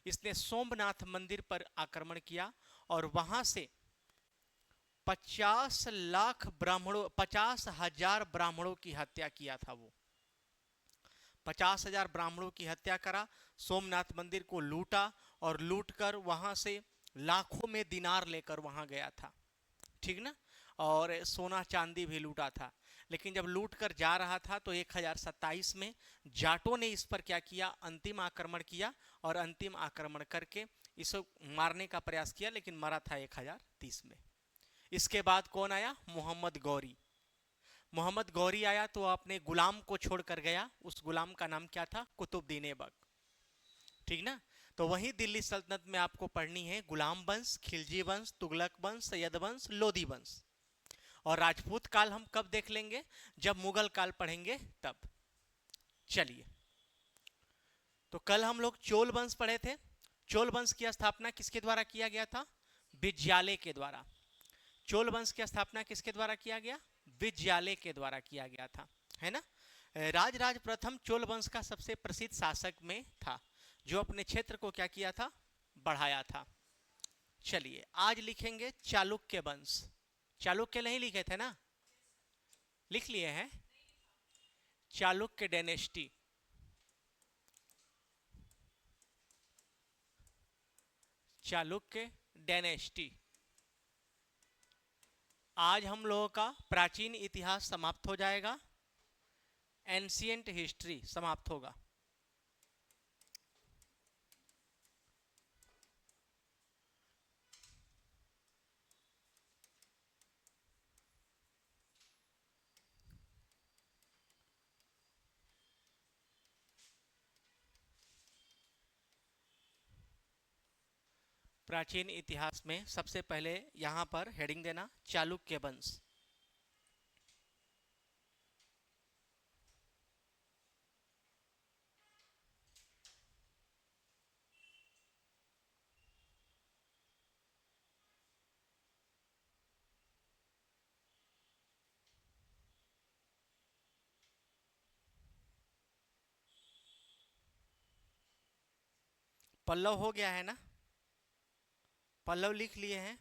इसने सोमनाथ मंदिर पर आक्रमण किया और वहां से 50,000 ब्राह्मणों की हत्या किया था। वो 50,000 ब्राह्मणों की हत्या करा, सोमनाथ मंदिर को लूटा और लूटकर वहां से लाखों में दिनार लेकर वहां गया था, ठीक ना। और सोना चांदी भी लूटा था। लेकिन जब लूट कर जा रहा था तो 1027 में जाटों ने इस पर क्या किया, अंतिम आक्रमण किया और अंतिम आक्रमण करके इसे मारने का प्रयास किया, लेकिन मरा था 1030 में। इसके बाद कौन आया, मोहम्मद गौरी। मोहम्मद गौरी आया तो अपने गुलाम को छोड़कर गया, उस गुलाम का नाम क्या था, कुतुबुद्दीन ऐबक, ठीक ना। तो वही दिल्ली सल्तनत में आपको पढ़नी है गुलाम वंश, खिलजी वंश, तुगलक वंश, सैयद वंश, लोधी वंश। और राजपूत काल हम कब देख लेंगे, जब मुगल काल पढ़ेंगे तब। चलिए, तो कल हम लोग चोल वंश पढ़े थे। चोल वंश की स्थापना किसके द्वारा किया गया था, विजयालय के द्वारा। चोल वंश की स्थापना किसके द्वारा किया गया, विजयालय के द्वारा किया गया था, है ना। राजराज प्रथम चोल वंश का सबसे प्रसिद्ध शासक में था, जो अपने क्षेत्र को क्या किया था, बढ़ाया था। चलिए, आज लिखेंगे चालुक्य वंश। चालुक्य नहीं लिखे थे ना, लिख लिए हैं, चालुक्य डायनेस्टी। चालुक्य डायनेस्टी। आज हम लोगों का प्राचीन इतिहास समाप्त हो जाएगा, एंशिएंट हिस्ट्री समाप्त होगा। प्राचीन इतिहास में सबसे पहले यहां पर हेडिंग देना, चालुक्य वंश। पल्लव हो गया है ना, पल्लव लिख लिए हैं।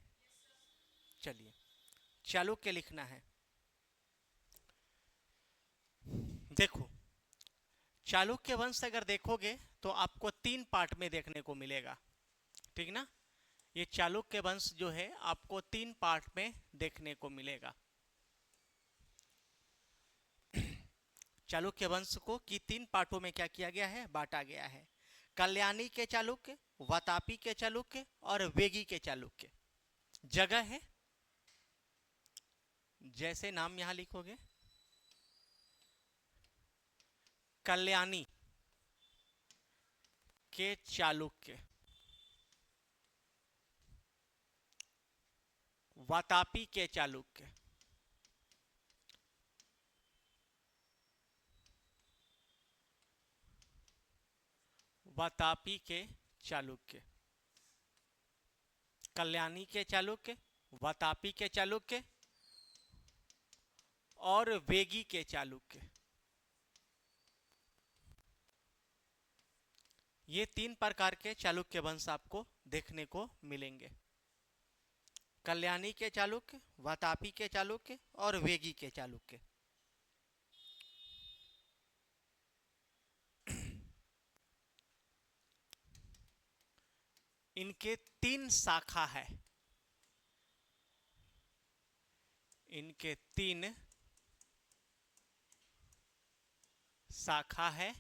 चलिए, चालुक्य लिखना है। देखो, चालुक्य वंश अगर देखोगे तो आपको 3 पार्ट में देखने को मिलेगा, ठीक ना। ये चालुक्य वंश जो है आपको 3 पार्ट में देखने को मिलेगा। चालुक्य वंश को की 3 पार्टों में क्या किया गया है, बांटा गया है। कल्याणी के चालुक्य, वातापी के चालुक्य और वेगी के चालुक्य। जगह है, जैसे नाम यहां लिखोगे, कल्याणी के चालुक्य, वातापी के चालुक्य, वातापी के चालुक्य, कल्याणी के चालुक्य, वातापी के चालुक्य और वेगी के चालुक्य। ये 3 प्रकार के चालुक्य वंश आपको देखने को मिलेंगे, कल्याणी के चालुक्य, वातापी के चालुक्य और वेगी के चालुक्य। इनके 3 शाखा है, इनके 3 शाखा है।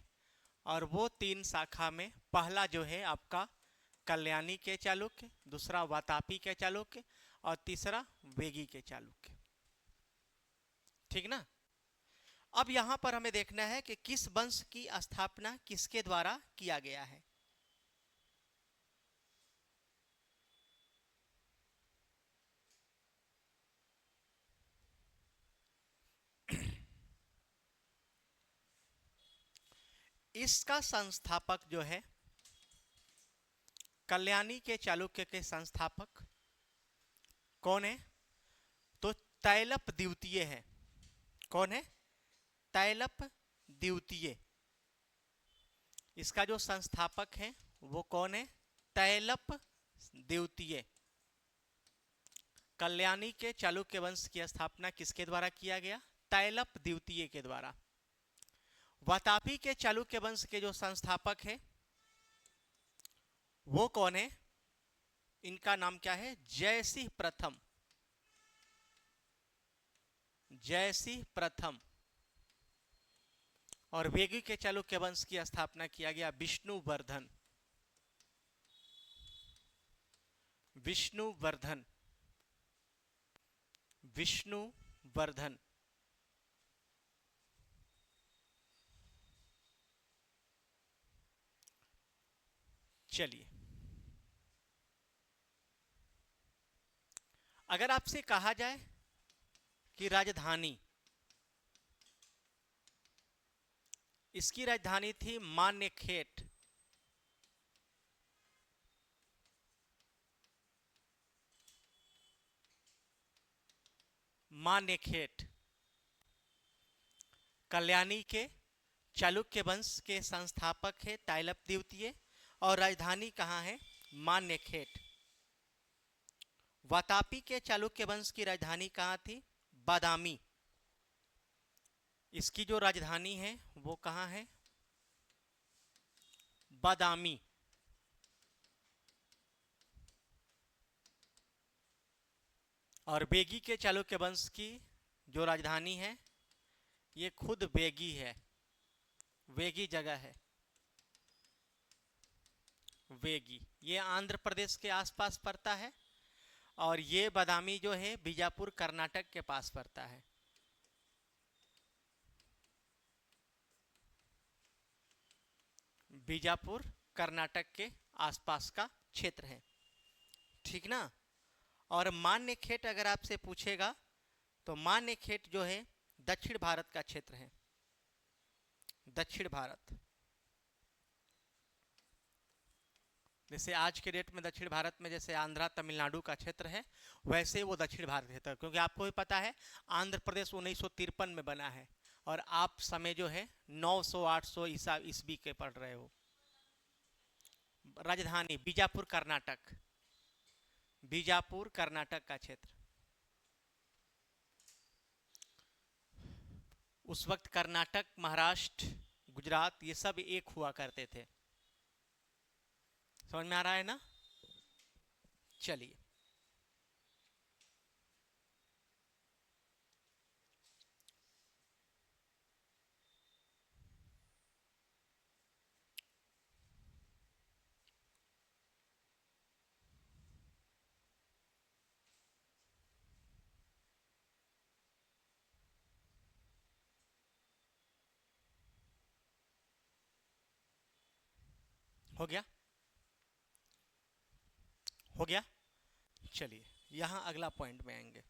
और वो 3 शाखा में पहला जो है आपका कल्याणी के चालुक्य, दूसरा वातापी के चालुक्य और तीसरा वेगी के चालुक्य, ठीक ना। अब यहां पर हमें देखना है कि किस वंश की स्थापना किसके द्वारा किया गया है। इसका संस्थापक जो है, कल्याणी के चालुक्य के संस्थापक कौन है, तो तैलप द्वितीय है। कौन है, तैलप द्वितीय। इसका जो संस्थापक है वो कौन है, तैलप द्वितीय। कल्याणी के चालुक्य वंश की स्थापना किसके द्वारा किया गया? तैलप द्वितीय के द्वारा। वातापी के चालुक्य वंश के जो संस्थापक है वो कौन है? इनका नाम क्या है? जयसिंह प्रथम। जयसिंह प्रथम। और वेगी के चालुक्य वंश की स्थापना किया गया विष्णुवर्धन। विष्णुवर्धन। विष्णुवर्धन। चलिए, अगर आपसे कहा जाए कि राजधानी, इसकी राजधानी थी मान्यखेट। मान्यखेट। कल्याणी के चालुक्य वंश के संस्थापक है तैलप द्वितीय और राजधानी कहाँ है? मान्यखेट। वातापी के चालुक्य वंश की राजधानी कहाँ थी? बादामी। इसकी जो राजधानी है वो कहाँ है? बादामी। और बेगी के चालुक्य वंश की जो राजधानी है ये खुद वेगी है। वेगी जगह है, वेगी। ये आंध्र प्रदेश के आसपास पड़ता है और ये बादामी जो है बीजापुर कर्नाटक के पास पड़ता है। बीजापुर कर्नाटक के आसपास का क्षेत्र है, ठीक ना। और मान्यखेट अगर आपसे पूछेगा तो मान्यखेट जो है दक्षिण भारत का क्षेत्र है। दक्षिण भारत, जैसे आज के डेट में दक्षिण भारत में जैसे आंध्रा तमिलनाडु का क्षेत्र है वैसे वो दक्षिण भारत क्षेत्र, क्योंकि आपको भी पता है आंध्र प्रदेश 1953 में बना है और आप समय जो है 900-800 ईस्वी के पढ़ रहे हो। राजधानी बीजापुर कर्नाटक। बीजापुर कर्नाटक का क्षेत्र। उस वक्त कर्नाटक, महाराष्ट्र, गुजरात ये सब एक हुआ करते थे। समझ में आ रहा है ना? चलिए, हो गया? हो गया? चलिए, यहां अगला पॉइंट में आएंगे।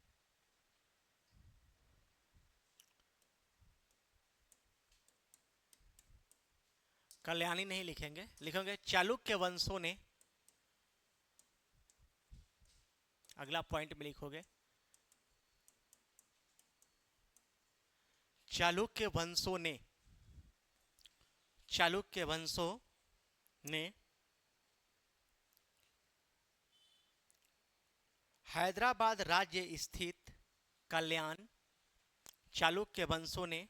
कल्याणी नहीं लिखेंगे, लिखेंगे चालुक्य वंशों ने। अगला पॉइंट में लिखोगे चालुक्य वंशों ने। चालुक्य वंशों ने हैदराबाद राज्य स्थित कल्याण। चालुक्य वंशों ने,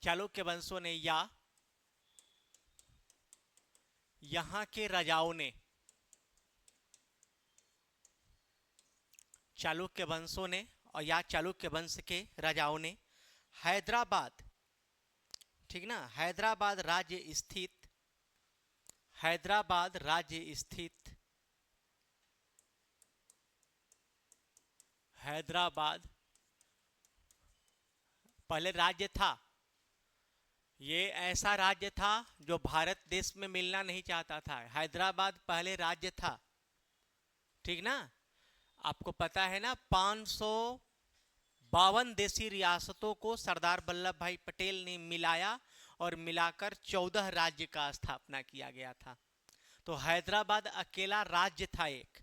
चालुक्य वंशों ने या यहां के राजाओं ने, चालुक्य वंशों ने और या चालुक्य वंश के राजाओं ने हैदराबाद, ठीक ना, हैदराबाद राज्य स्थित, हैदराबाद राज्य स्थित, हैदराबाद पहले राज्य था। ये ऐसा राज्य था जो भारत देश में मिलना नहीं चाहता था। हैदराबाद पहले राज्य था, ठीक ना। आपको पता है ना 552 देशी रियासतों को सरदार वल्लभ भाई पटेल ने मिलाया और मिलाकर 14 राज्य का स्थापना किया गया था। तो हैदराबाद अकेला राज्य था एक।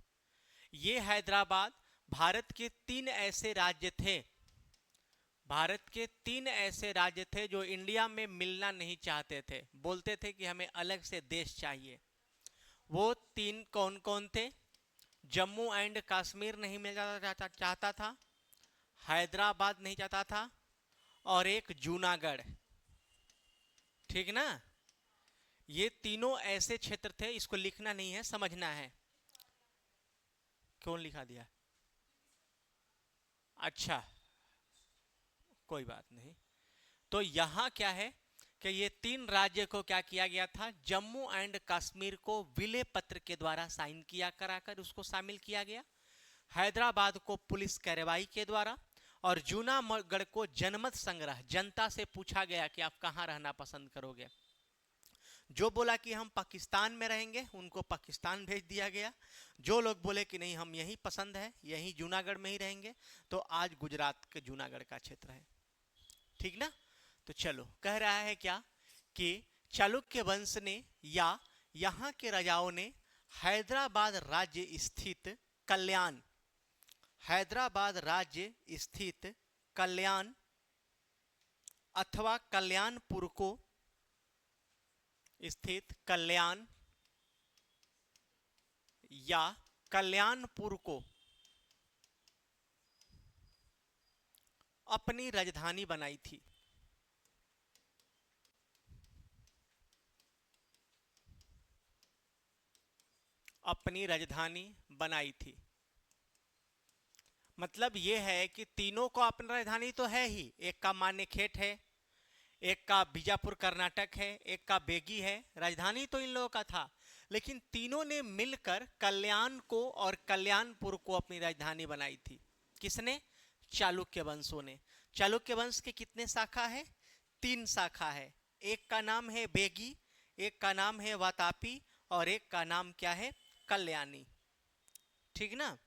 ये हैदराबाद भारत के 3 ऐसे राज्य थे भारत के 3 ऐसे राज्य थे जो इंडिया में मिलना नहीं चाहते थे, बोलते थे कि हमें अलग से देश चाहिए। वो 3 कौन कौन थे? जम्मू एंड कश्मीर नहीं मिलना चाहता था, हैदराबाद नहीं चाहता था, और एक जूनागढ़। ठीक ना? ये तीनों ऐसे क्षेत्र थे, इसको लिखना नहीं है, समझना है। क्यों लिखा दिया? अच्छा, कोई बात नहीं। तो यहां क्या है कि ये 3 राज्य को क्या किया गया था? जम्मू एंड कश्मीर को विलय पत्र के द्वारा साइन किया कराकर उसको शामिल किया गया। हैदराबाद को पुलिस कार्रवाई के द्वारा, और जूनागढ़ को जनमत संग्रह, जनता से पूछा गया कि आप कहां रहना पसंद करोगे। जो बोला कि हम पाकिस्तान में रहेंगे, उनको पाकिस्तान भेज दिया गया। जो लोग बोले कि नहीं हम यही पसंद है, यही जूनागढ़ में ही रहेंगे, तो आज गुजरात के जूनागढ़ का क्षेत्र है। ठीक ना? तो चलो, कह रहा है क्या कि चालुक्य वंश ने या यहां के राजाओं ने हैदराबाद राज्य स्थित कल्याण, हैदराबाद राज्य स्थित कल्याण अथवा कल्याणपुर को स्थित कल्याण या कल्याणपुर को अपनी राजधानी बनाई थी। अपनी राजधानी बनाई थी। मतलब यह है कि तीनों को अपनी राजधानी तो है ही, एक का मान्यखेट है, एक का बीजापुर कर्नाटक है, एक का बेगी है, राजधानी तो इन लोगों का था। लेकिन तीनों ने मिलकर कल्याण को और कल्याणपुर को अपनी राजधानी बनाई थी। किसने? चालुक्य वंशों ने। चालुक्य वंश के कितने शाखा है? 3 शाखा है। एक का नाम है बेगी, एक का नाम है वातापी, और एक का नाम क्या है? कल्याणी। ठीक ना?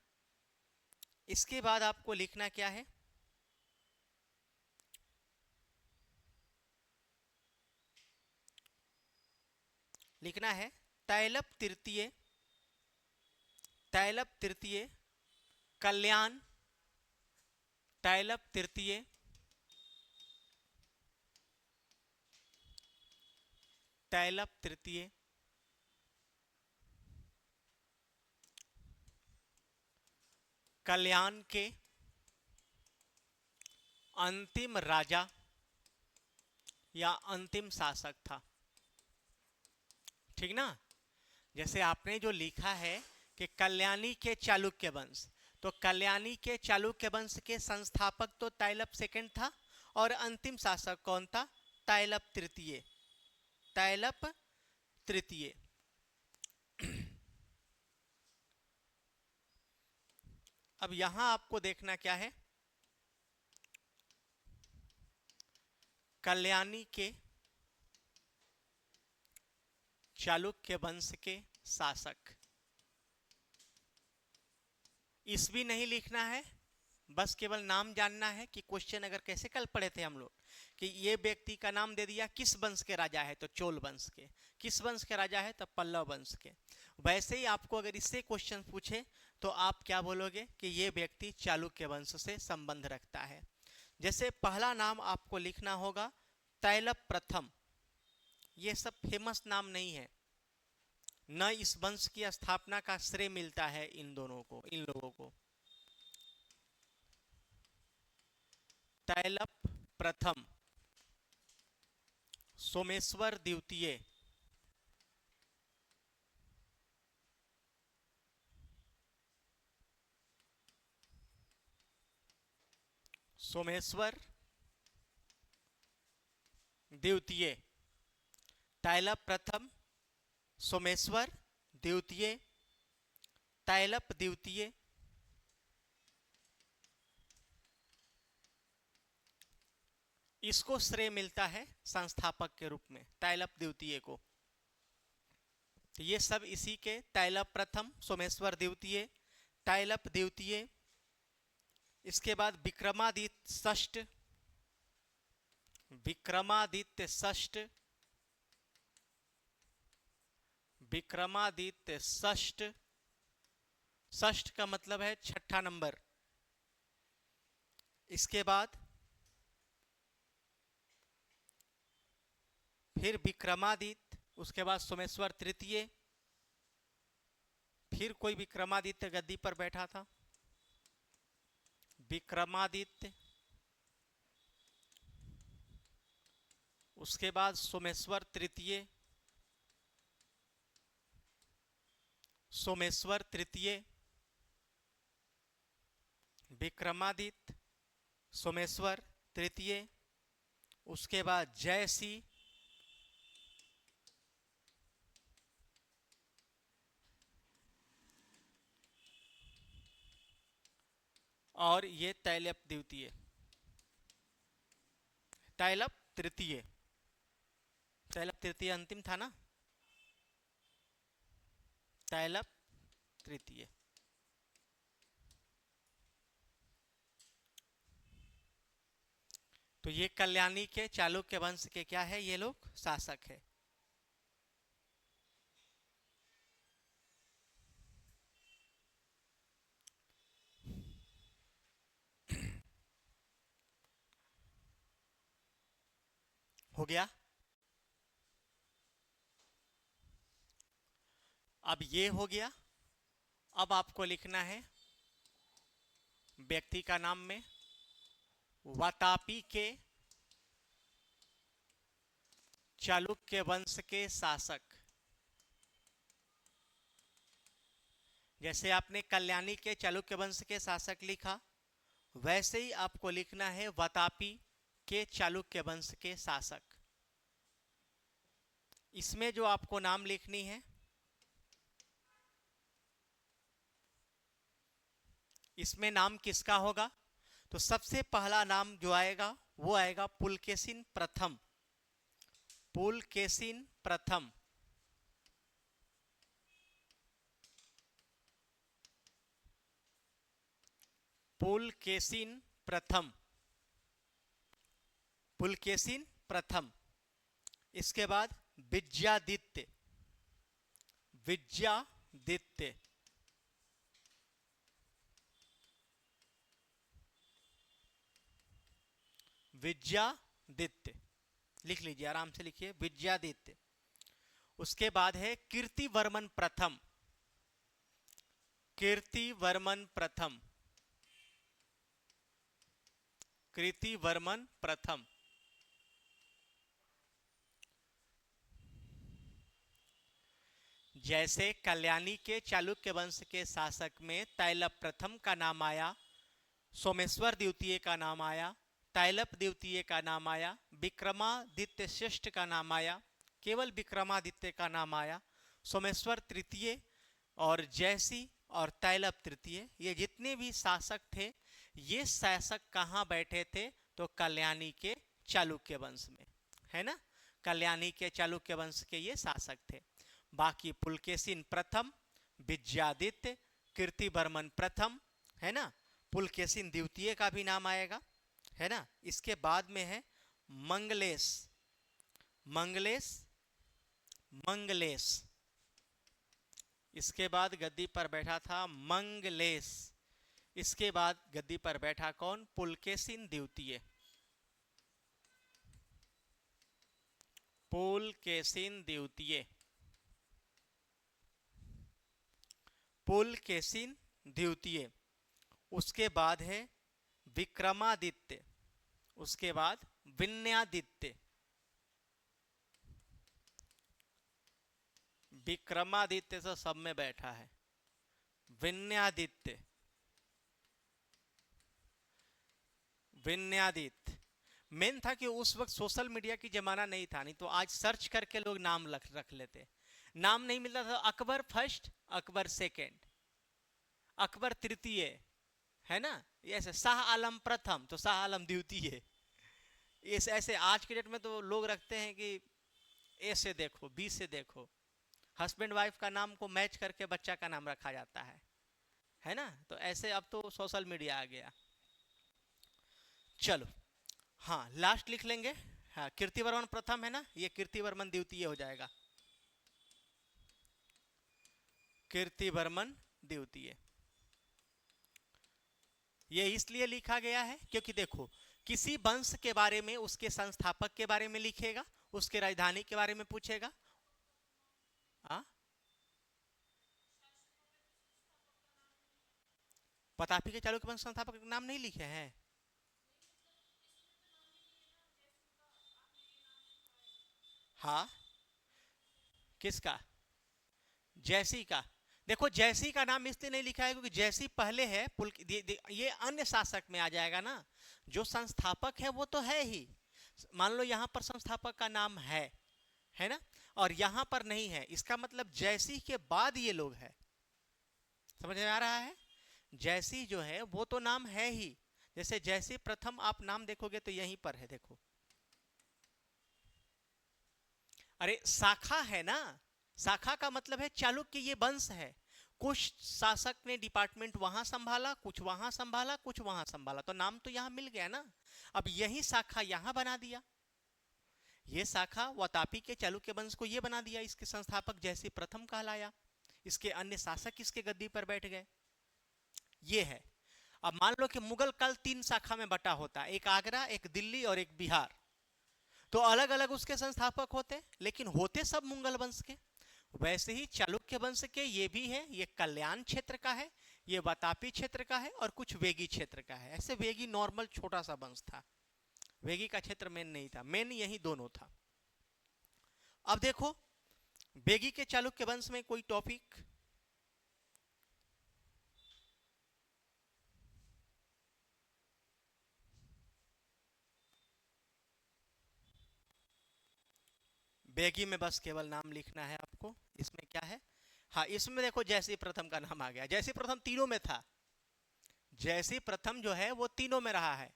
इसके बाद आपको लिखना क्या है? लिखना है तैलप तृतीय, तैलप तृतीय कल्याण, तैलप तृतीय तैलप तृतीय कल्याण के अंतिम राजा या अंतिम शासक था। ठीक ना? जैसे आपने जो लिखा है कि कल्याणी के चालुक्य वंश, तो कल्याणी के चालुक्य वंश के संस्थापक तो तैलप सेकंड था, और अंतिम शासक कौन था? तैलप तृतीय। तैलप तृतीय। अब यहां आपको देखना क्या है? कल्याणी के चालुक्य वंश के शासक। ईस्वी नहीं लिखना है, बस केवल नाम जानना है कि क्वेश्चन अगर कैसे कल पढ़े थे हम लोग कि ये व्यक्ति का नाम दे दिया, किस वंश के राजा है तो चोल वंश के, किस वंश के राजा है तो पल्लव वंश के। वैसे ही आपको अगर इससे क्वेश्चन पूछे तो आप क्या बोलोगे कि ये व्यक्ति चालुक्य वंश से संबंध रखता है। जैसे पहला नाम आपको लिखना होगा तैलप प्रथम। ये सब फेमस नाम नहीं है, न इस वंश की स्थापना का श्रेय मिलता है इन दोनों को, इन लोगों को। तैलप प्रथम, सोमेश्वर द्वितीय, सोमेश्वर द्वितीय, तैलप प्रथम, सोमेश्वर द्वितीय, तैलप द्वितीय, इसको श्रेय मिलता है संस्थापक के रूप में, तैलप द्वितीय को। तो ये सब इसी के, तैलप प्रथम, सोमेश्वर द्वितीय, तैलप द्वितीय। इसके बाद विक्रमादित्य षष्ठ, विक्रमादित्य षष्ठ, विक्रमादित्य षष्ठ, षष्ठ का मतलब है छठा नंबर। इसके बाद फिर विक्रमादित्य, उसके बाद सोमेश्वर तृतीय, फिर कोई विक्रमादित्य गद्दी पर बैठा था, विक्रमादित्य, उसके बाद सोमेश्वर तृतीय, सोमेश्वर तृतीय, विक्रमादित्य, सोमेश्वर तृतीय, उसके बाद जयसी, और ये तैलप द्वितीय, तैलप तृतीय, तैलप तृतीय अंतिम था ना, तैलप तृतीय। तो ये कल्याणी के चालुक्य वंश के क्या है, ये लोग शासक है। हो गया। अब ये हो गया। अब आपको लिखना है व्यक्ति का नाम में वातापी के चालुक्य वंश के शासक। जैसे आपने कल्याणी के चालुक्य वंश के शासक लिखा, वैसे ही आपको लिखना है वातापी के चालुक्य वंश के शासक। इसमें जो आपको नाम लिखनी है, इसमें नाम किसका होगा, तो सबसे पहला नाम जो आएगा वो आएगा पुलकेशिन प्रथम, पुलकेशिन प्रथम। पुलकेशिन प्रथम, पुलकेशिन प्रथम। इसके बाद विद्यादित्य, विद्यादित्य, विद्यादित्य लिख लीजिए, आराम से लिखिए, विद्यादित्य। उसके बाद है कीर्तिवर्मन प्रथम, कीर्तिवर्मन प्रथम, कीर्तिवर्मन प्रथम। जैसे कल्याणी के चालुक्य वंश के शासक में तैलप प्रथम का नाम आया, सोमेश्वर द्वितीय का नाम आया, तैलप द्वितीय का नाम आया, विक्रमादित्य श्रेष्ठ का नाम आया, केवल विक्रमादित्य का नाम आया, सोमेश्वर तृतीय और जयसी और तैलप तृतीय, ये जितने भी शासक थे, ये शासक कहाँ बैठे थे, तो कल्याणी के चालुक्य वंश में, है ना। कल्याणी के चालुक्य वंश के ये शासक थे। बाकी पुलकेशिन प्रथम, विद्यादित्य, कीर्तिवर्मन प्रथम, है ना, पुलकेशिन द्वितीय का भी नाम आएगा, है ना। इसके बाद में है मंगलेश, मंगलेश, मंगलेश। इसके बाद गद्दी पर बैठा था मंगलेश। इसके बाद गद्दी पर बैठा कौन, पुलकेशिन द्वितीय, पुलकेशिन द्वितीय, पुलकेशिन द्वितीय। उसके बाद है विक्रमादित्य, उसके बाद विनयादित्य, विक्रमादित्य तो सब में बैठा है, विनयादित्य, विनयादित्य। मेन था कि उस वक्त सोशल मीडिया की जमाना नहीं था, नहीं तो आज सर्च करके लोग नाम रख लेते। नाम नहीं मिलता था, अकबर फर्स्ट, अकबर सेकेंड, अकबर तृतीय, है ना। ऐसे शाह आलम प्रथम तो शाह आलम द्वितीय। ऐसे आज के डेट में तो लोग रखते हैं कि ए से देखो, बी से देखो, हस्बैंड वाइफ का नाम को मैच करके बच्चा का नाम रखा जाता है ना। तो ऐसे अब तो सोशल मीडिया आ गया। चलो हाँ, लास्ट लिख लेंगे। हाँ, कीर्तिवर्मन प्रथम है ना, ये कीर्तिवर्मन द्वितीय हो जाएगा, कीर्तिवर्मन द्वितीय। ये इसलिए लिखा गया है क्योंकि देखो, किसी वंश के बारे में उसके संस्थापक के बारे में लिखेगा, उसके राजधानी के बारे में पूछेगा। हाँ, प्रतापी के चालुक्य वंश संस्थापक का नाम नहीं लिखे हैं? हाँ, किसका? जैसी का। देखो जैसी का नाम इसलिए नहीं लिखा है क्योंकि जैसी पहले है ये अन्य शासक में आ जाएगा ना। जो संस्थापक है वो तो है ही। मान लो यहां पर संस्थापक का नाम है ना, और यहां पर नहीं है, इसका मतलब जैसी के बाद ये लोग है। समझ में आ रहा है? जैसी जो है वो तो नाम है ही। जैसे जैसी प्रथम आप नाम देखोगे तो यहीं पर है, देखो। अरे शाखा है ना, शाखा का मतलब है चालुक्य ये वंश है। कुछ शासक ने डिपार्टमेंट वहां संभाला, कुछ वहां संभाला, कुछ वहां संभाला, तो नाम तो यहां मिल गया ना। अब यही शाखा यहां बना दिया। ये शाखा वातापी के चालुक्य वंश को ये बना दिया, इसके संस्थापक जैसे प्रथम कहलाया, इसके अन्य शासक इसके गद्दी पर बैठ गए। ये है। अब मान लो कि मुगल काल 3 शाखा में बटा होता, एक आगरा, एक दिल्ली और एक बिहार। तो अलग अलग उसके संस्थापक होते, लेकिन होते सब मुगल वंश के। वैसे ही चालुक्य वंश के ये भी है, ये कल्याण क्षेत्र का है, ये वातापी क्षेत्र का है, और कुछ वेगी क्षेत्र का है। ऐसे वेगी नॉर्मल छोटा सा वंश था, वेगी का क्षेत्र मेन नहीं था, मेन यही दोनों था। अब देखो वेगी के चालुक्य वंश में कोई टॉपिक? वेगी में बस केवल नाम लिखना है आपको। इसमें क्या है? हाँ, इसमें देखो जैसी प्रथम का नाम आ गया। जैसी प्रथम तीनों में था। जैसी प्रथम जो है वो तीनों में रहा है।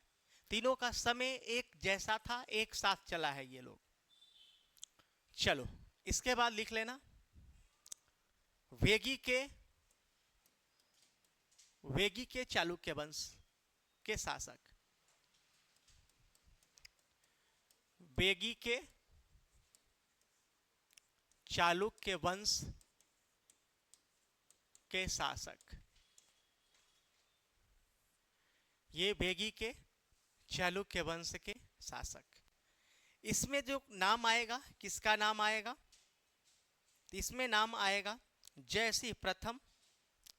तीनों का समय एक जैसा था, एक साथ चला है ये लोग। चलो इसके बाद लिख लेना वेगी के, वेगी के चालुक्य वंश के शासक। वेगी के चालुक्य वंश के शासक, ये वेगी के चालुक्य वंश के शासक। इसमें जो नाम आएगा, किसका नाम आएगा? इसमें नाम आएगा जयसिंह प्रथम,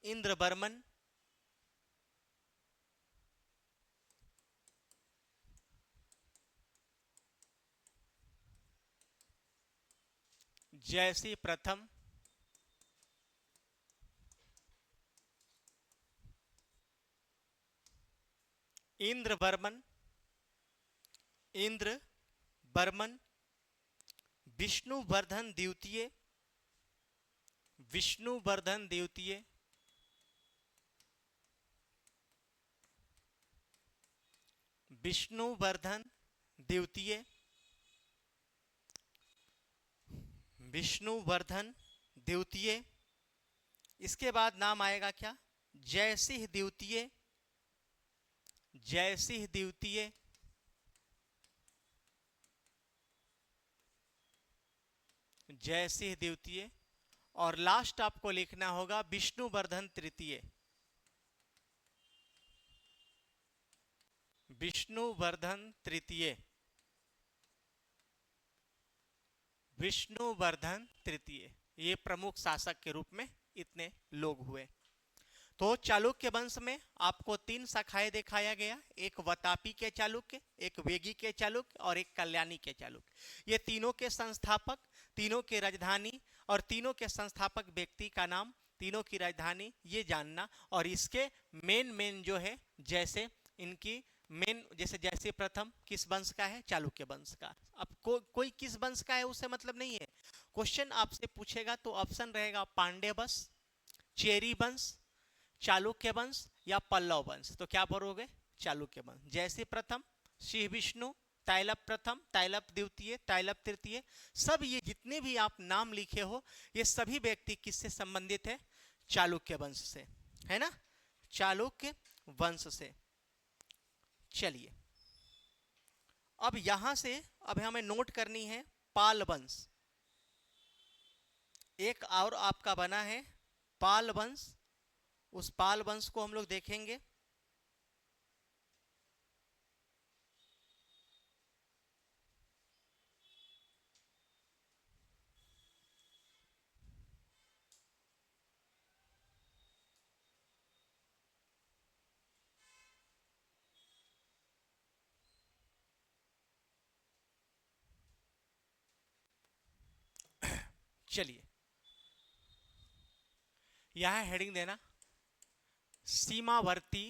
इंद्रवर्मन, जयसिंह प्रथम, इंद्रवर्मन, इंद्रवर्मन, विष्णुवर्धन द्वितीय, विष्णुवर्धन द्वितीय, विष्णुवर्धन द्वितीय, विष्णुवर्धन द्वितीय। इसके बाद नाम आएगा क्या? जयसिंह द्वितीय, जयसिंह द्वितीय, जयसिंह द्वितीय। और लास्ट आपको लिखना होगा विष्णुवर्धन तृतीय, विष्णुवर्धन तृतीय, विष्णुवर्धन तृतीय। ये प्रमुख शासक के रूप में इतने लोग हुए। तो चालुक्य वंश में आपको 3 शाखाएं दिखाया गया, एक वातापी के चालुक्य, एक वेगी के चालुक्य और एक कल्याणी के चालुक्य। ये तीनों के संस्थापक, तीनों की राजधानी और तीनों के संस्थापक व्यक्ति का नाम, तीनों की राजधानी ये जानना। और इसके मेन जो है, जैसे इनकी मेन, जैसे जैसे प्रथम किस वंश का है? चालुक्य वंश का। अब कोई किस वंश का है उससे मतलब नहीं है। क्वेश्चन आपसे पूछेगा तो ऑप्शन रहेगा पांड्य वंश, चेरी वंश, चालुक्य वंश या पल्लव वंश। तो क्या भरोगे? चालुक्य वंश। जैसे प्रथम, श्री विष्णु, तैलप प्रथम, तैलप द्वितीय, तैलप तृतीय, सब ये जितने भी आप नाम लिखे हो, ये सभी व्यक्ति किससे संबंधित है? चालुक्य वंश से, है ना? चालुक्य वंश से। चलिए अब यहां से अब हमें नोट करनी है पाल वंश। एक और आपका बना है पाल वंश, उस पाल वंश को हम लोग देखेंगे। चलिए यहां हेडिंग देना, सीमावर्ती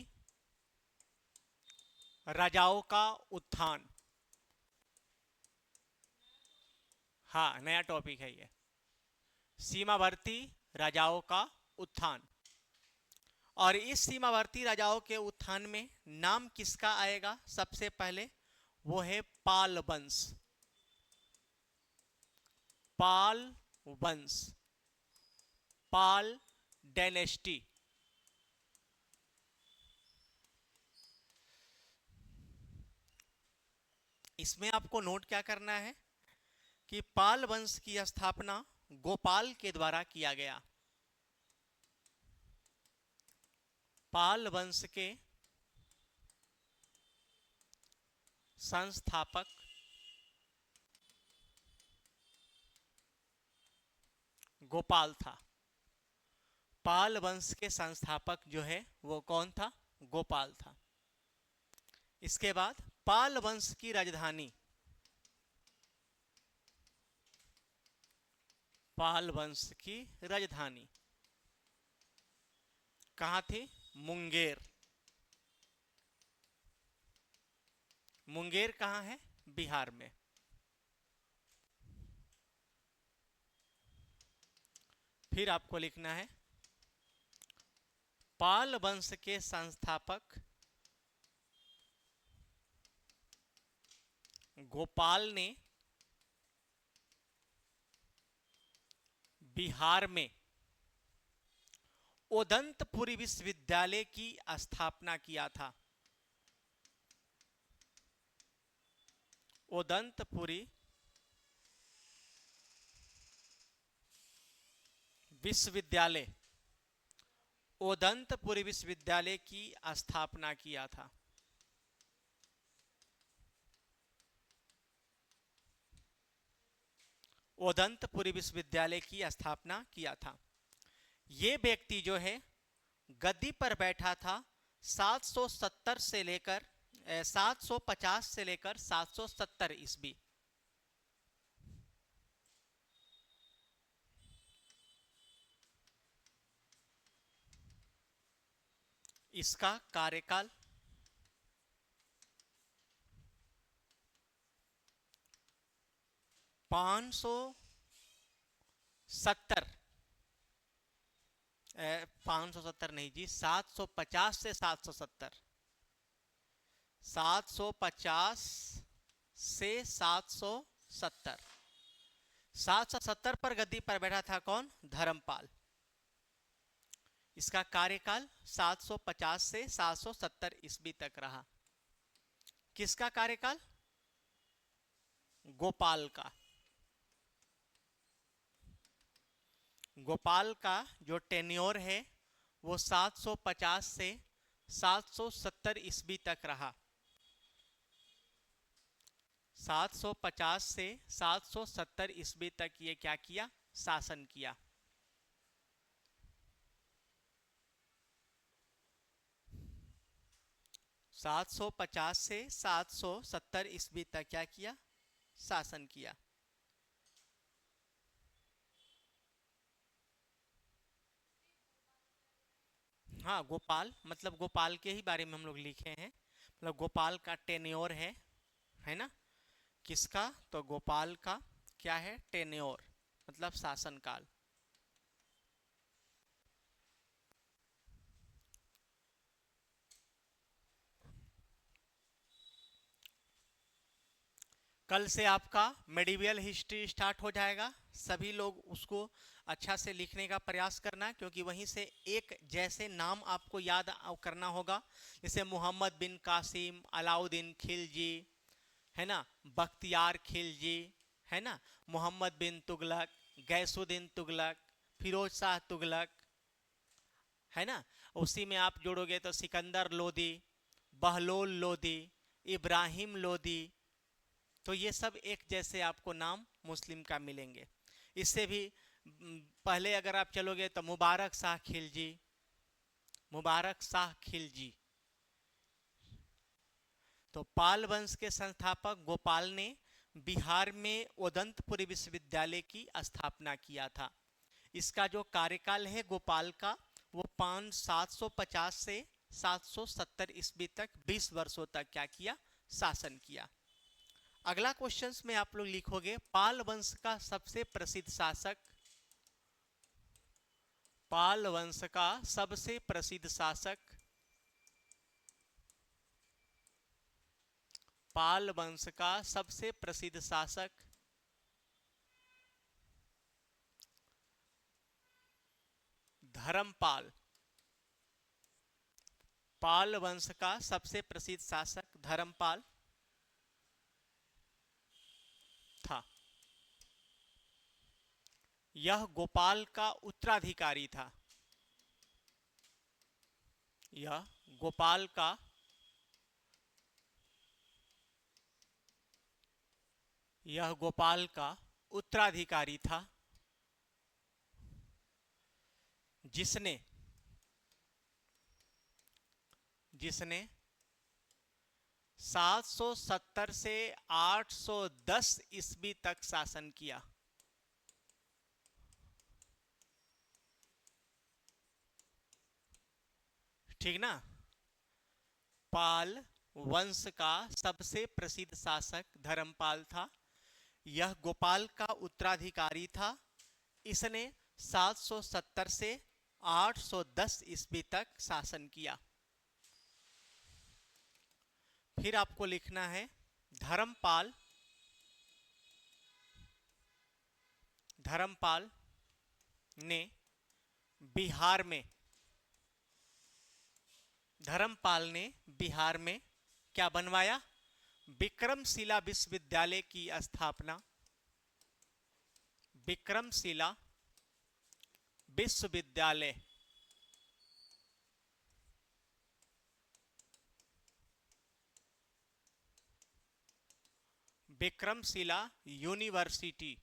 राजाओं का उत्थान। हाँ, नया टॉपिक है ये, सीमावर्ती राजाओं का उत्थान। और इस सीमावर्ती राजाओं के उत्थान में नाम किसका आएगा सबसे पहले? वो है पाल वंश। पाल वंश, पाल डायनेस्टी। इसमें आपको नोट क्या करना है कि पाल वंश की स्थापना गोपाल के द्वारा किया गया। पाल वंश के संस्थापक गोपाल था। पाल वंश के संस्थापक जो है वो कौन था? गोपाल था। इसके बाद पाल वंश की राजधानी, पाल वंश की राजधानी कहां थी? मुंगेर। मुंगेर कहां है? बिहार में। फिर आपको लिखना है पाल वंश के संस्थापक गोपाल ने बिहार में उदंतपुरी विश्वविद्यालय की स्थापना किया था। उदंतपुरी विश्वविद्यालय, उदंतपुरी विश्वविद्यालय की स्थापना किया था। उदंतपुरी विश्वविद्यालय की स्थापना किया था। ये व्यक्ति जो है गद्दी पर बैठा था 770 से लेकर 750 से लेकर 770 ईस्वी। इसका कार्यकाल 570 नहीं जी, 750 से 770, 750 से 770, 770 पर गद्दी पर बैठा था कौन? धर्मपाल। इसका कार्यकाल 750 से 770 ईस्वी तक रहा। किसका कार्यकाल? गोपाल का। गोपाल का जो टेन्योर है वो 750 से 770 ईस्वी तक रहा। 750 से 770 ईस्वी तक ये क्या किया? शासन किया। सात सौ पचास से 770 ईस्वी तक क्या किया? शासन किया। हाँ, गोपाल मतलब गोपाल के ही बारे में हम लोग लिखे हैं, मतलब गोपाल का टेन्योर है ना? किसका? तो गोपाल का क्या है? टेन्योर मतलब शासनकाल। कल से आपका मेडिवल हिस्ट्री स्टार्ट हो जाएगा। सभी लोग उसको अच्छा से लिखने का प्रयास करना, क्योंकि वहीं से एक जैसे नाम आपको याद करना होगा, जैसे मोहम्मद बिन कासिम, अलाउद्दीन खिलजी, है ना, बख्तियार खिलजी, है ना, मोहम्मद बिन तुगलक, गैसुद्दीन तुगलक, फिरोज शाह तुगलक, है ना। उसी में आप जोड़ोगे तो सिकंदर लोदी, बहलोल लोदी, इब्राहिम लोदी, तो ये सब एक जैसे आपको नाम मुस्लिम का मिलेंगे। इससे भी पहले अगर आप चलोगे तो मुबारक शाह खिलजी, मुबारक शाह खिलजी। तो पाल वंश के संस्थापक गोपाल ने बिहार में उदंतपुर विश्वविद्यालय की स्थापना किया था। इसका जो कार्यकाल है गोपाल का वो 750 से 770 ईस्वी तक 20 वर्षों तक क्या किया, शासन किया। अगला क्वेश्चन में आप लोग लिखोगे पाल वंश का सबसे प्रसिद्ध शासक, पाल वंश का सबसे प्रसिद्ध शासक, पाल वंश का सबसे प्रसिद्ध शासक धर्मपाल। पाल वंश का सबसे प्रसिद्ध शासक धर्मपाल था। यह गोपाल का उत्तराधिकारी था। यह गोपाल का उत्तराधिकारी था जिसने 770 से 810 ईस्वी तक शासन किया। ठीक ना। पाल वंश का सबसे प्रसिद्ध शासक धर्मपाल था। यह गोपाल का उत्तराधिकारी था। इसने 770 से 810 ईस्वी तक शासन किया। फिर आपको लिखना है धर्मपाल ने बिहार में क्या बनवाया, विक्रमशिला विश्वविद्यालय की स्थापना। विक्रमशिला विश्वविद्यालय विक्रमशिला यूनिवर्सिटी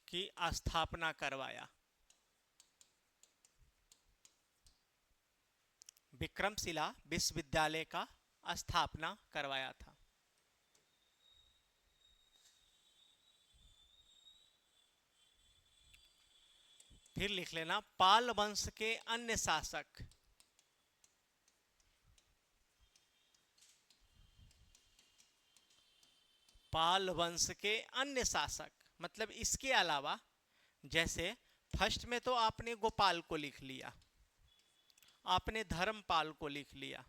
की स्थापना करवाया। विक्रमशिला विश्वविद्यालय का स्थापना करवाया था। फिर लिख लेना पाल वंश के अन्य शासक। पाल वंश के अन्य शासक मतलब इसके अलावा, जैसे फर्स्ट में तो आपने गोपाल को लिख लिया, आपने धर्मपाल को लिख लिया,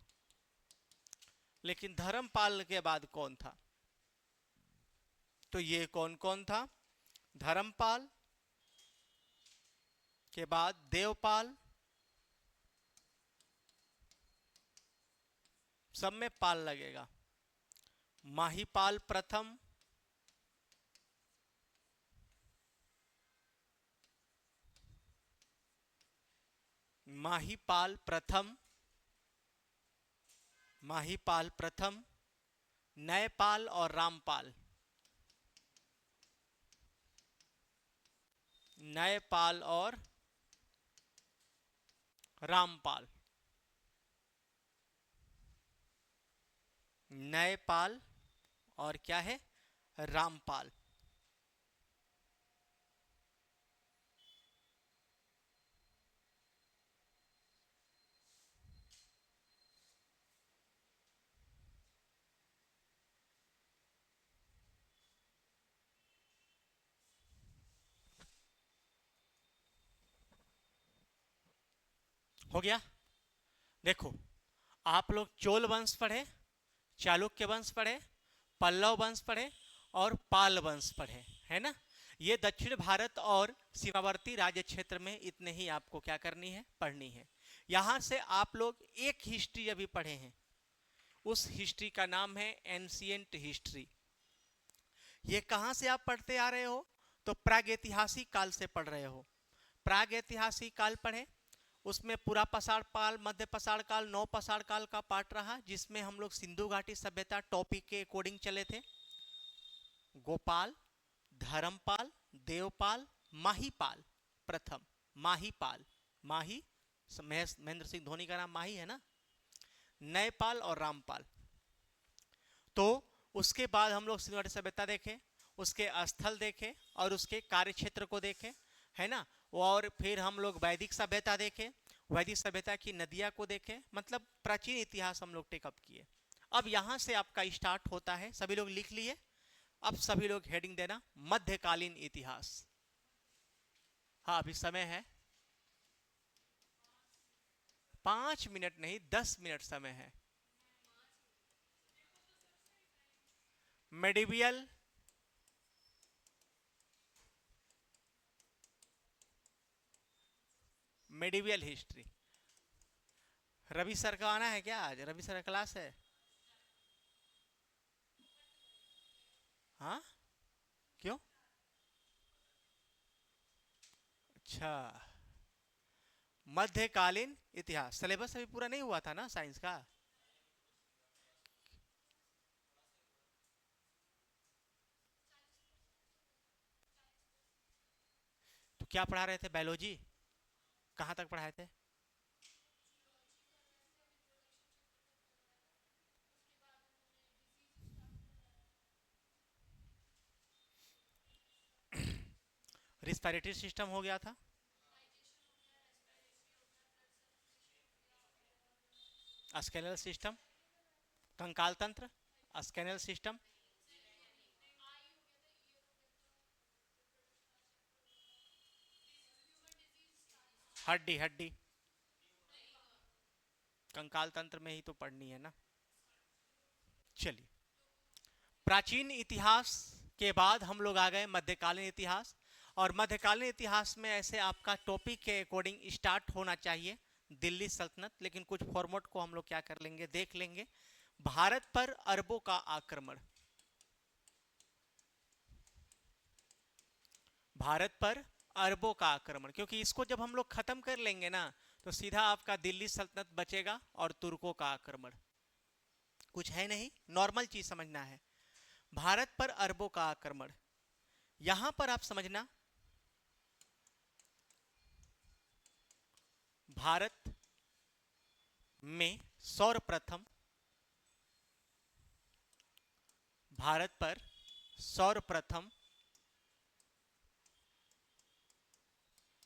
लेकिन धर्मपाल के बाद कौन था, तो ये कौन कौन था, धर्मपाल के बाद देवपाल, सब में पाल लगेगा, माहीपाल प्रथम, माहीपाल प्रथम, नयपाल और रामपाल, नयपाल और रामपाल, नयपाल और क्या है, रामपाल। हो गया। देखो आप लोग चोल वंश पढ़े, चालुक्य वंश पढ़े, पल्लव वंश पढ़े और पाल वंश पढ़े, है ना। ये दक्षिण भारत और सीमावर्ती राज्य क्षेत्र में इतने ही आपको क्या करनी है, पढ़नी है। यहां से आप लोग एक हिस्ट्री अभी पढ़े हैं, उस हिस्ट्री का नाम है एंशिएंट हिस्ट्री। ये कहां से आप पढ़ते आ रहे हो, तो प्रागैतिहासिक काल से पढ़ रहे हो। प्रागैतिहासिक काल पढ़े, उसमें पूरा पाषाण काल, मध्य पाषाण काल, नव पाषाण काल का पार्ट रहा, जिसमें हम लोग सिंधु घाटी सभ्यता टॉपिक के अकॉर्डिंग चले थे। गोपाल, धर्मपाल, देवपाल, माहीपाल प्रथम, माहीपाल, माही महेंद्र सिंह धोनी का नाम माही है ना, न्यायपाल और रामपाल। तो उसके बाद हम लोग सिंधु घाटी सभ्यता देखे, उसके स्थल देखे और उसके कार्य क्षेत्र को देखे, है ना। और फिर हम लोग वैदिक सभ्यता देखे, वैदिक सभ्यता की नदियां को देखे, मतलब प्राचीन इतिहास हम लोग टेकअप किए। अब यहां से आपका स्टार्ट होता है, सभी लोग लिख लिए। अब सभी लोग हेडिंग देना मध्यकालीन इतिहास। हाँ अभी समय है, 5 मिनट नहीं 10 मिनट समय है। Medieval, medieval history. Ravi sir का आना है क्या? आज रवि सर का क्लास है? हाँ क्यों? अच्छा, मध्यकालीन इतिहास सिलेबस अभी पूरा नहीं हुआ था ना साइंस का? तो क्या पढ़ा रहे थे? बायोलॉजी कहाँ तक पढ़ाए थे? रिस्पिरेटरी सिस्टम हो गया था। स्केनल सिस्टम, कंकाल तंत्र, स्केनल सिस्टम, हड्डी हड्डी, कंकाल तंत्र में ही तो पढ़नी है ना। चलिए, प्राचीन इतिहास के बाद हम लोग आ गए मध्यकालीन इतिहास। और मध्यकालीन इतिहास में ऐसे आपका टॉपिक के अकॉर्डिंग स्टार्ट होना चाहिए दिल्ली सल्तनत, लेकिन कुछ फॉर्मेट को हम लोग क्या कर लेंगे, देख लेंगे। भारत पर अरबों का आक्रमण, भारत पर अरबों का आक्रमण, क्योंकि इसको जब हम लोग खत्म कर लेंगे ना तो सीधा आपका दिल्ली सल्तनत बचेगा और तुर्कों का आक्रमण। कुछ है नहीं, नॉर्मल चीज समझना है। भारत पर अरबों का आक्रमण, यहां पर आप समझना भारत में सर्वप्रथम, भारत पर सर्वप्रथम,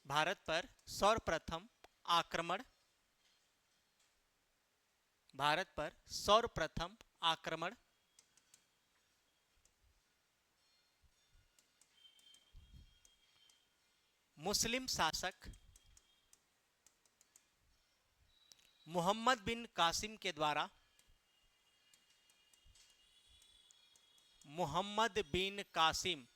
भारत पर सर्वप्रथम आक्रमण, भारत पर सर्वप्रथम आक्रमण मुस्लिम शासक मोहम्मद बिन कासिम के द्वारा, मोहम्मद बिन कासिम,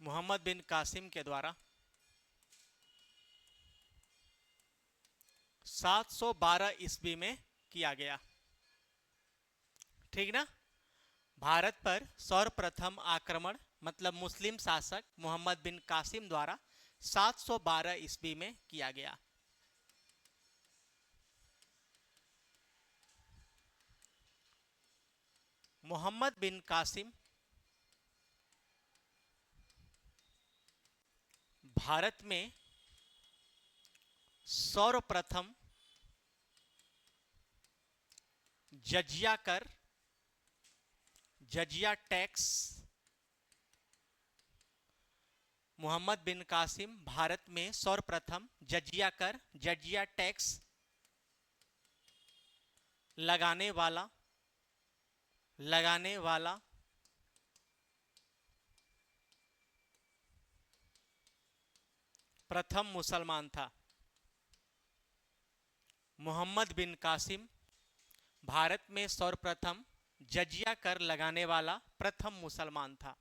मोहम्मद बिन कासिम के द्वारा 712 ईस्वी में किया गया। ठीक ना। भारत पर सर्वप्रथम आक्रमण मतलब मुस्लिम शासक मोहम्मद बिन कासिम द्वारा 712 ईस्वी में किया गया। मोहम्मद बिन कासिम भारत में सर्वप्रथम जजिया कर, जजिया टैक्स, मोहम्मद बिन कासिम भारत में सर्वप्रथम जजिया कर, जजिया टैक्स लगाने वाला, लगाने वाला प्रथम मुसलमान था। मोहम्मद बिन कासिम भारत में सर्वप्रथम जजिया कर लगाने वाला प्रथम मुसलमान था।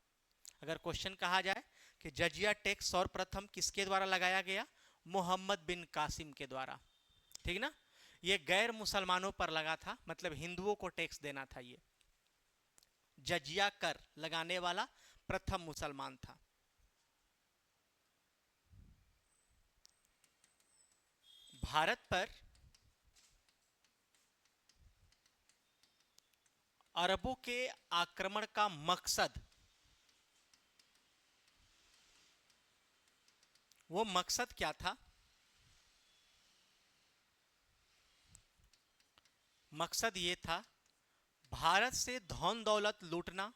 अगर क्वेश्चन कहा जाए कि जजिया टैक्स सर्वप्रथम किसके द्वारा लगाया गया, मोहम्मद बिन कासिम के द्वारा। ठीक ना। ये गैर मुसलमानों पर लगा था, मतलब हिंदुओं को टैक्स देना था। ये जजिया कर लगाने वाला प्रथम मुसलमान था। भारत पर अरबों के आक्रमण का मकसद, वो मकसद क्या था? मकसद ये था भारत से धन दौलत लूटना,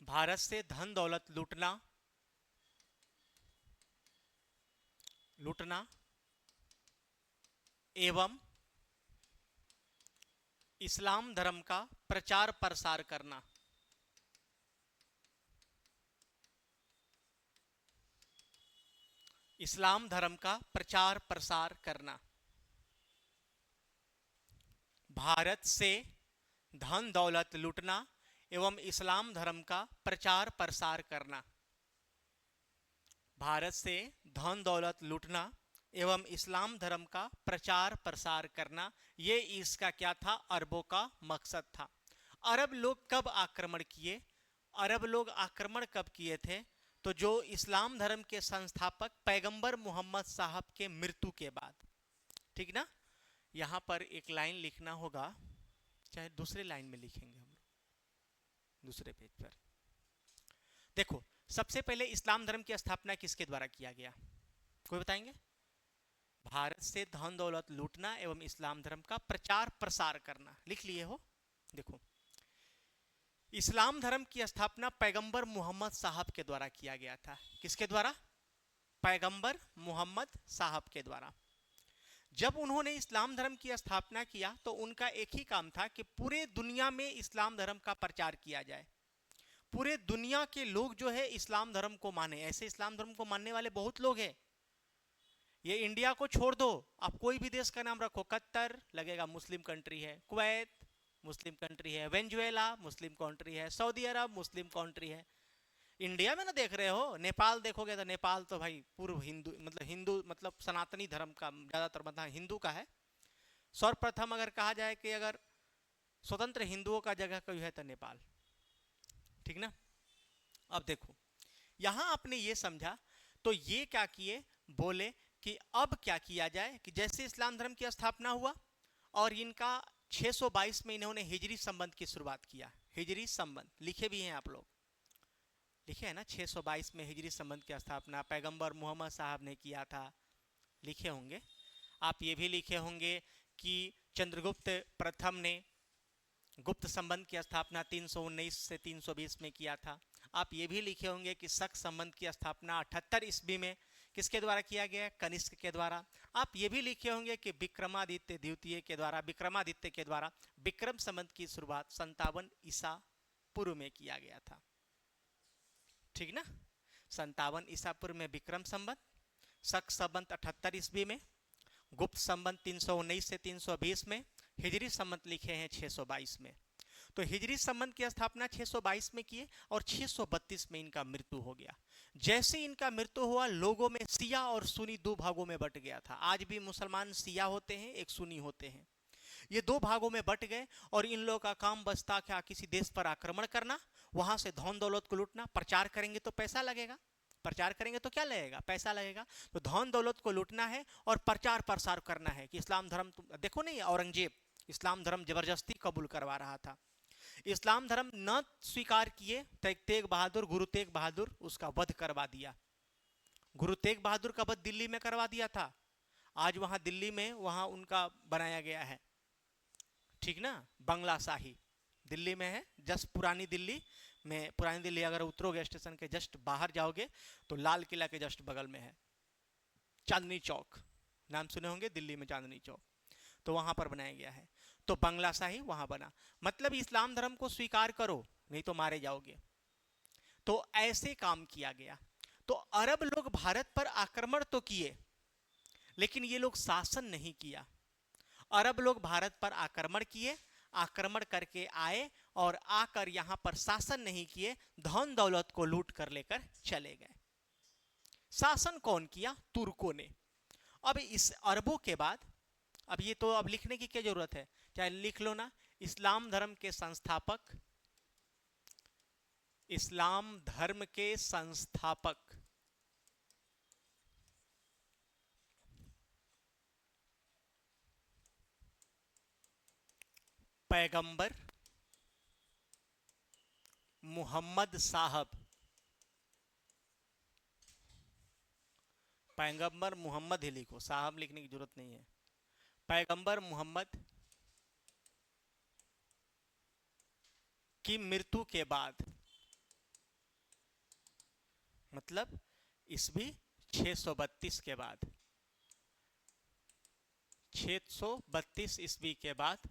भारत से धन दौलत लूटना एवं इस्लाम धर्म का प्रचार प्रसार करना। इस्लाम धर्म का प्रचार प्रसार करना। भारत से धन दौलत लूटना एवं इस्लाम धर्म का प्रचार प्रसार करना। भारत से धन दौलत लूटना एवं इस्लाम धर्म का प्रचार प्रसार करना, ये इसका क्या था? अरबों का मकसद था। अरब लोग कब आक्रमण किए? अरब लोग आक्रमण कब किए थे? तो जो इस्लाम धर्म के संस्थापक पैगंबर मोहम्मद साहब के मृत्यु के बाद, ठीक ना। यहां पर एक लाइन लिखना होगा, चाहे दूसरे लाइन में लिखेंगे हम लोग, दूसरे पेज पर देखो। सबसे पहले इस्लाम धर्म की स्थापना किसके द्वारा किया गया? कोई बताएंगे? भारत से धन दौलत लूटना एवं इस्लाम धर्म का प्रचार प्रसार करना, लिख लिए हो। देखो, इस्लाम धर्म की स्थापना पैगंबर मोहम्मद साहब के द्वारा किया गया था। किसके द्वारा? पैगंबर मोहम्मद साहब के द्वारा। जब उन्होंने इस्लाम धर्म की स्थापना किया तो उनका एक ही काम था कि पूरे दुनिया में इस्लाम धर्म का प्रचार किया जाए, पूरे दुनिया के लोग जो है इस्लाम धर्म को माने। ऐसे इस्लाम धर्म को मानने वाले बहुत लोग हैं। ये इंडिया को छोड़ दो, आप कोई भी देश का नाम रखो, कतर लगेगा मुस्लिम कंट्री है, कुवैत मुस्लिम कंट्री है, वेनेजुएला मुस्लिम कंट्री है, सऊदी अरब मुस्लिम कंट्री है। इंडिया में ना देख रहे हो, नेपाल देखोगे तो नेपाल तो भाई पूर्व हिंदू मतलब सनातनी धर्म का ज्यादातर मतलब हिंदू का है। सर्वप्रथम अगर कहा जाए कि अगर स्वतंत्र हिंदुओं का जगह कोई है तो नेपाल, ठीक ना। अब देखो, यहां आपने ये समझा तो ये क्या किए, बोले कि अब क्या किया जाए कि जैसे इस्लाम धर्म की स्थापना हुआ और इनका 622 में इन्होंने हिजरी संबंध की शुरुआत किया। हिजरी संबंध लिखे भी हैं आप लोग, लिखे है ना, 622 में हिजरी संबंध की स्थापना पैगंबर मोहम्मद साहब ने किया था, लिखे होंगे। आप ये भी लिखे होंगे कि चंद्रगुप्त प्रथम ने गुप्त संबंध की स्थापना 319 से 320 में किया था। आप ये भी लिखे होंगे कि शक संबंध की स्थापना 78 ईस्वी में किसके द्वारा किया गया? कनिष्क के द्वारा। आप ये भी लिखे होंगे कि विक्रमादित्य द्वितीय के द्वारा, विक्रमादित्य के द्वारा विक्रम संबंध की शुरुआत 57 ईसा पूर्व में किया गया था, ठीक ना। 57 ईसा पूर्व में विक्रम संबंध, शक संबंध 78 ईस्वी में, गुप्त संबंध 319 से 320 में, हिजरी संबंध लिखे हैं 622 में। तो हिजरी संबंध की स्थापना 622 में किए और 632 में इनका मृत्यु हो गया। जैसे इनका मृत्यु हुआ, लोगों में सिया और सुन्नी दो भागों में बट गया था। आज भी मुसलमान सिया होते हैं, एक सुन्नी होते हैं। ये दो भागों में बट गए और इन लोगों का काम बचता क्या? किसी देश पर आक्रमण करना, वहां से धन दौलत को लूटना। प्रचार करेंगे तो पैसा लगेगा, प्रचार करेंगे तो क्या लगेगा? पैसा लगेगा। तो धन दौलत को लूटना है और प्रचार प्रसार करना है कि इस्लाम धर्म, देखो नहीं, औरंगजेब इस्लाम धर्म जबरदस्ती कबूल करवा रहा था। इस्लाम धर्म न स्वीकार किए, तेग बहादुर, गुरु तेग बहादुर उसका वध करवा दिया। गुरु तेग बहादुर का वध दिल्ली में करवा दिया था। आज वहां दिल्ली में वहां उनका बनाया गया है, ठीक ना, बंगला शाही दिल्ली में है। जस्ट पुरानी दिल्ली में, पुरानी दिल्ली अगर उतरोगे स्टेशन के जस्ट बाहर जाओगे तो लाल किला के जस्ट बगल में है चांदनी चौक, नाम सुने होंगे दिल्ली में चांदनी चौक, तो वहां पर बनाया गया है। तो बंगला शाही वहां बना। मतलब इस्लाम धर्म को स्वीकार करो नहीं तो मारे जाओगे। तो ऐसे काम किया गया। तो अरब लोग भारत पर आक्रमण तो किए लेकिन ये लोग शासन नहीं किया। अरब लोग भारत पर आक्रमण किए, आक्रमण करके आए और आकर यहां पर शासन नहीं किए, धन दौलत को लूट कर लेकर चले गए। शासन कौन किया? तुर्कों ने। अब इस अरबों के बाद, अब ये तो अब लिखने की क्या जरूरत है, चाहे लिख लो ना, इस्लाम धर्म के संस्थापक, इस्लाम धर्म के संस्थापक पैगंबर मुहम्मद साहब, पैगंबर मोहम्मद ही लिखो, साहब लिखने की जरूरत नहीं है। पैगंबर मोहम्मद की मृत्यु के बाद, मतलब ईस्वी 632 के बाद, 632 ईस्वी के बाद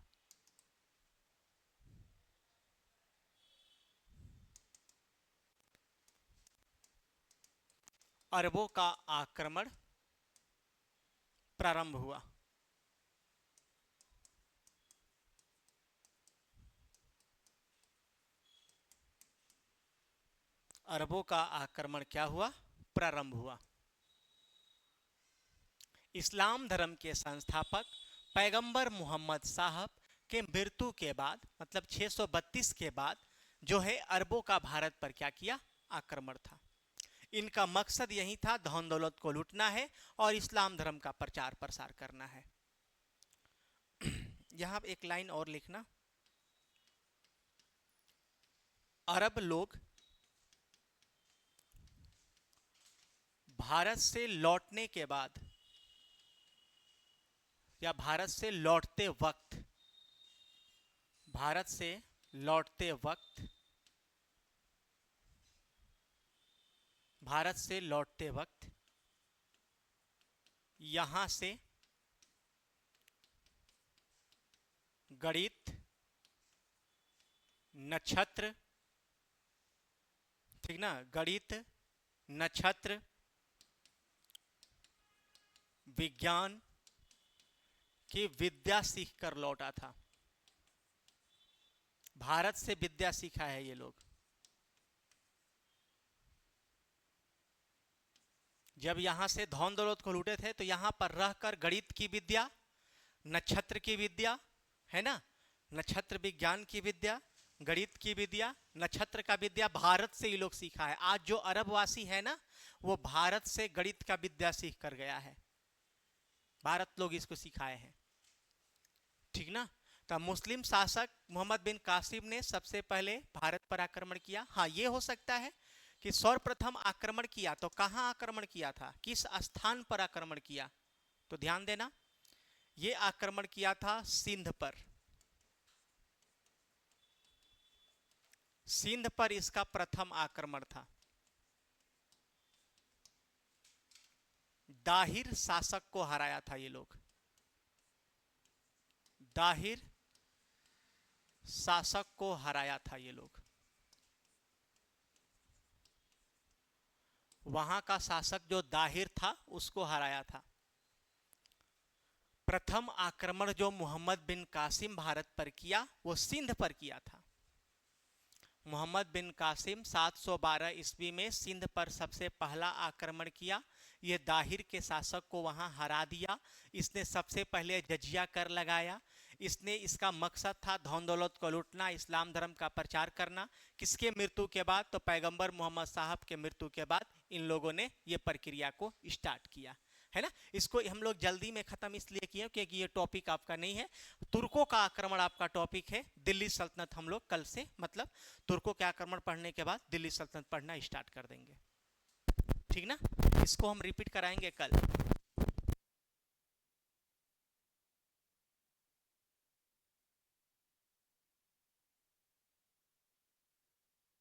अरबों का आक्रमण प्रारंभ हुआ। अरबों का आक्रमण क्या हुआ? प्रारंभ हुआ। इस्लाम धर्म के संस्थापक पैगंबर मोहम्मद साहब के मृत्यु के बाद, मतलब 632 के बाद जो है अरबों का भारत पर क्या किया? आक्रमण था। इनका मकसद यही था, धन दौलत को लूटना है और इस्लाम धर्म का प्रचार प्रसार करना है। यहां एक लाइन और लिखना, अरब लोग भारत से लौटने के बाद या भारत से लौटते वक्त, भारत से लौटते वक्त, भारत से लौटते वक्त यहां से गणित, नक्षत्र, ठीक ना, गणित, नक्षत्र, विज्ञान की विद्या सीख कर लौटा था। भारत से विद्या सीखा है ये लोग। जब यहां से धन दौलत को लूटे थे तो यहां पर रहकर गणित की विद्या, नक्षत्र की विद्या, है ना, नक्षत्र विज्ञान की विद्या, गणित की विद्या, नक्षत्र का विद्या भारत से ये लोग सीखा है। आज जो अरबवासी है ना, वो भारत से गणित का विद्या सीख कर गया है। भारत लोग इसको सिखाए हैं, ठीक ना। तो मुस्लिम शासक मोहम्मद बिन कासिम ने सबसे पहले भारत पर आक्रमण किया। हाँ, ये हो सकता है कि सर्वप्रथम आक्रमण किया तो कहां आक्रमण किया था, किस स्थान पर आक्रमण किया? तो ध्यान देना, ये आक्रमण किया था सिंध पर। सिंध पर इसका प्रथम आक्रमण था। दाहिर शासक को हराया था ये लोग, दाहिर शासक को हराया था ये लोग। वहां का शासक जो दाहिर था उसको हराया था। प्रथम आक्रमण जो मोहम्मद बिन कासिम भारत पर किया वो सिंध पर किया था। मोहम्मद बिन कासिम 712 ईस्वी में सिंध पर सबसे पहला आक्रमण किया। ये दाहिर के शासक को वहां हरा दिया। इसने सबसे पहले जजिया कर लगाया। इसका मकसद था धन दौलत को लूटना, इस्लाम धर्म का प्रचार करना। किसके मृत्यु के बाद? तो पैगंबर मोहम्मद साहब के मृत्यु के बाद इन लोगों ने ये प्रक्रिया को स्टार्ट किया, है ना। इसको हम लोग जल्दी में खत्म इसलिए किए क्योंकि ये टॉपिक आपका नहीं है। तुर्कों का आक्रमण आपका टॉपिक है। दिल्ली सल्तनत हम लोग कल से, मतलब तुर्कों के आक्रमण पढ़ने के बाद दिल्ली सल्तनत पढ़ना स्टार्ट कर देंगे, ठीक ना। इसको हम रिपीट कराएंगे कल।